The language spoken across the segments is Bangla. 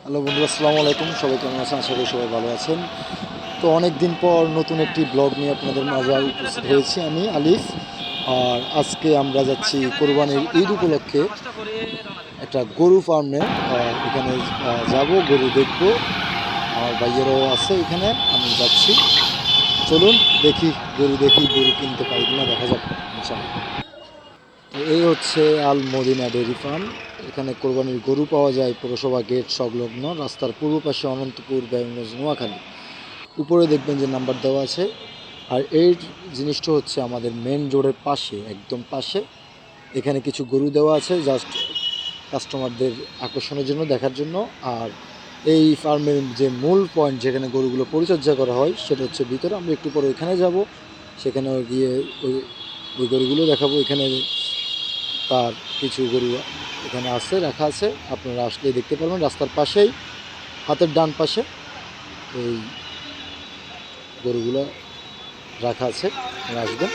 হ্যালো বন্ধু, আসসালামু আলাইকুম। সবাই কেমন আছেন? আশা করি সবাই ভালো আছেন। তো অনেক দিন পর নতুন একটি ব্লগ নিয়ে আপনাদের মাঝে উপস্থিত হয়েছি আমি আলিফ। আর আজকে আমরা যাচ্ছি কোরবানির ঈদ উপলক্ষে একটা গরু ফার্মে। এখানে যাব, গরু দেখব। আমার ভাইয়েরাও আছে এখানে, আমি যাচ্ছি। চলুন দেখি, গরু কিনতে পারি কিনা দেখা যাক ইনশাআল্লাহ। তো এই হচ্ছে আল মদিনা ডেয়ারি ফার্ম। এখানে কোরবানির গরু পাওয়া যায় পৌরসভা গেট সংলগ্ন রাস্তার পূর্ব পাশে, অনন্তপুর, বেগমগঞ্জ, নোয়াখালী। উপরে দেখবেন যে নাম্বার দেওয়া আছে। আর এই জিনিসটা হচ্ছে আমাদের মেন রোডের পাশে, একদম পাশে। এখানে কিছু গরু দেওয়া আছে জাস্ট কাস্টমারদের আকর্ষণের জন্য, দেখার জন্য। আর এই ফার্মের যে মূল পয়েন্ট, যেখানে গরুগুলো পরিচর্যা করা হয়, সেটা হচ্ছে ভিতরে। আমরা একটু পরে ওইখানে যাব, সেখানে গিয়ে ওই গরুগুলো দেখাবো। এখানে তার কিছু গরু এখানে আছে, রাখা আছে। আপনারা আসলে দেখতে পারবেন রাস্তার পাশেই, হাতের ডান পাশে এই গরুগুলো রাখা আছে। আপনারা আসবেন।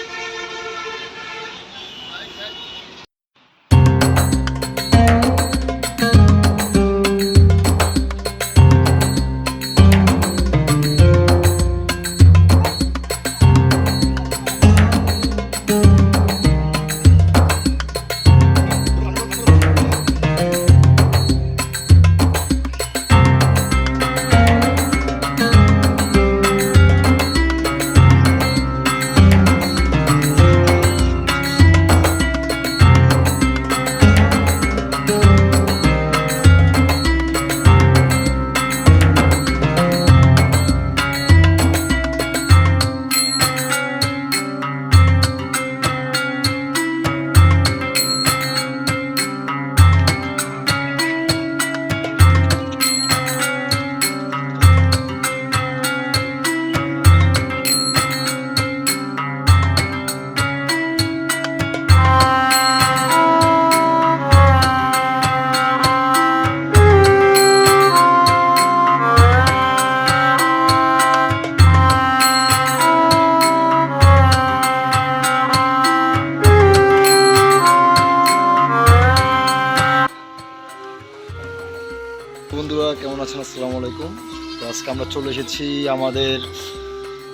বন্ধুরা কেমন আছেন? আসসালামু আলাইকুম। তো আজকে আমরা চলে এসেছি আমাদের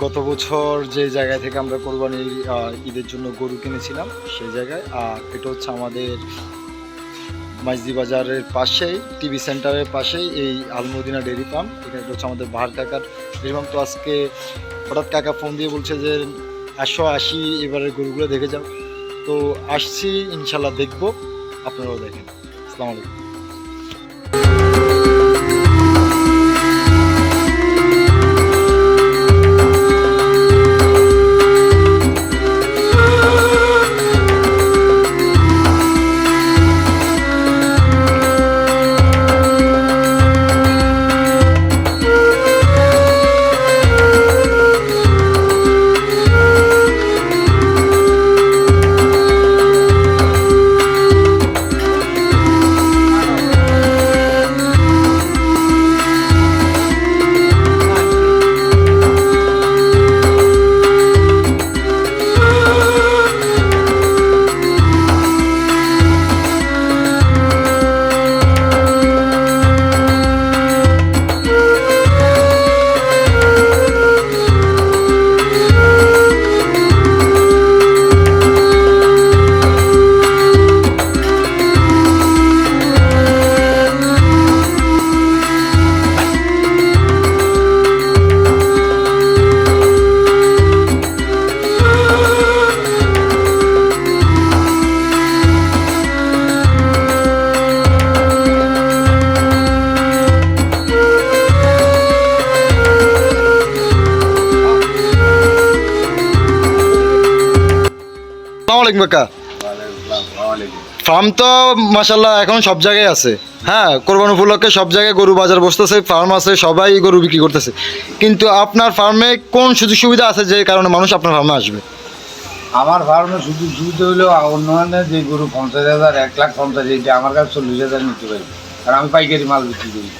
গত বছর যে জায়গা থেকে আমরা কোরবানির ঈদের জন্য গরু কিনেছিলাম সেই জায়গায়। আর এটা হচ্ছে আমাদের মাইজদি বাজারের পাশেই, টিভি সেন্টারের পাশেই এই আলমদিনা ডেয়ারি ফার্ম। এখানে হচ্ছে আমাদের বাহার কাকার ডেয়ারি ফার্ম। তো আজকে হঠাৎ কাকা ফোন দিয়ে বলছে যে আসি এবারের গরুগুলো দেখে যাও। তো আসছি, ইনশাল্লাহ দেখবো, আপনারাও দেখেন। আসসালামু আলাইকুম। কাকা, ফার্ম তো মাশাল্লাহ এখন সব জায়গায় আছে। হ্যাঁ, কোরবানি উপলক্ষে সব জায়গায় গরু বাজার বসতেছে, ফার্ম আছে, সবাই গরু বিক্রি করতেছে। কিন্তু আপনার ফার্মে কোন সুযোগ সুবিধা আছে যে কারণে মানুষ আপনার ফার্মে আসবে? আমার ফার্মে সুযোগ সুবিধা হলো অন্য যে গরু 50,000, 1,50,000, এইটা আমার কাছে 40,000 নিতে পারবে। কারণ আমি পাইকারি মাল বিক্রি করি।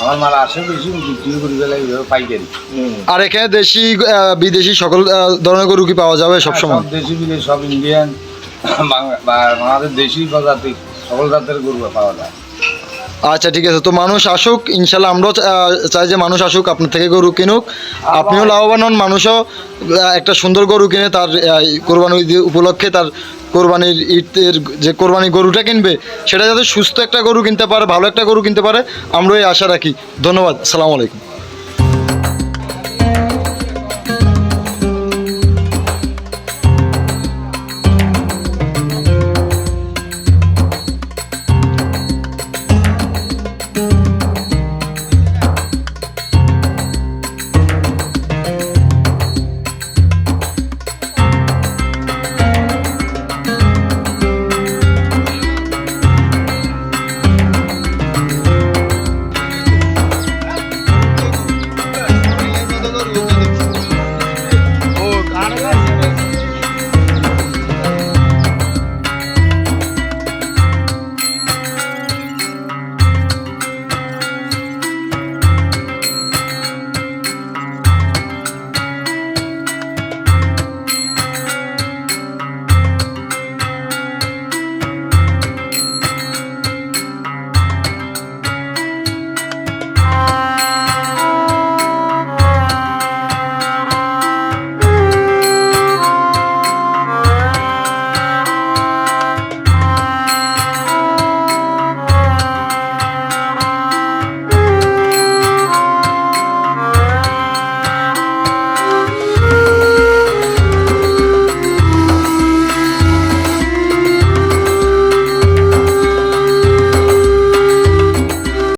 আমার মাল আসে বেশি, বিক্রি করি বেলায় পাইকারি। আর এখানে দেশি বিদেশি সকল ধরনের গরু কি পাওয়া যাবে সবসময়? দেশি বিদেশি, সব ইন্ডিয়ান, বাংলাদেশ দেশি প্রজাতি সকল জাতের গরু পাওয়া যায়। আচ্ছা ঠিক আছে, তো মানুষ আসুক ইনশাল্লাহ, আমরাও চাই যে মানুষ আসুক আপনার থেকে গরু কিনুক, আপনিও লাভবান হন, মানুষও একটা সুন্দর গরু কিনে তার কোরবানি ঈদ উপলক্ষে তার কোরবানির ঈদের যে কোরবানি গরুটা কিনবে সেটা যাতে সুস্থ একটা গরু কিনতে পারে, ভালো একটা গরু কিনতে পারে, আমরাও এই আশা রাখি। ধন্যবাদ, আসসালামু আলাইকুম।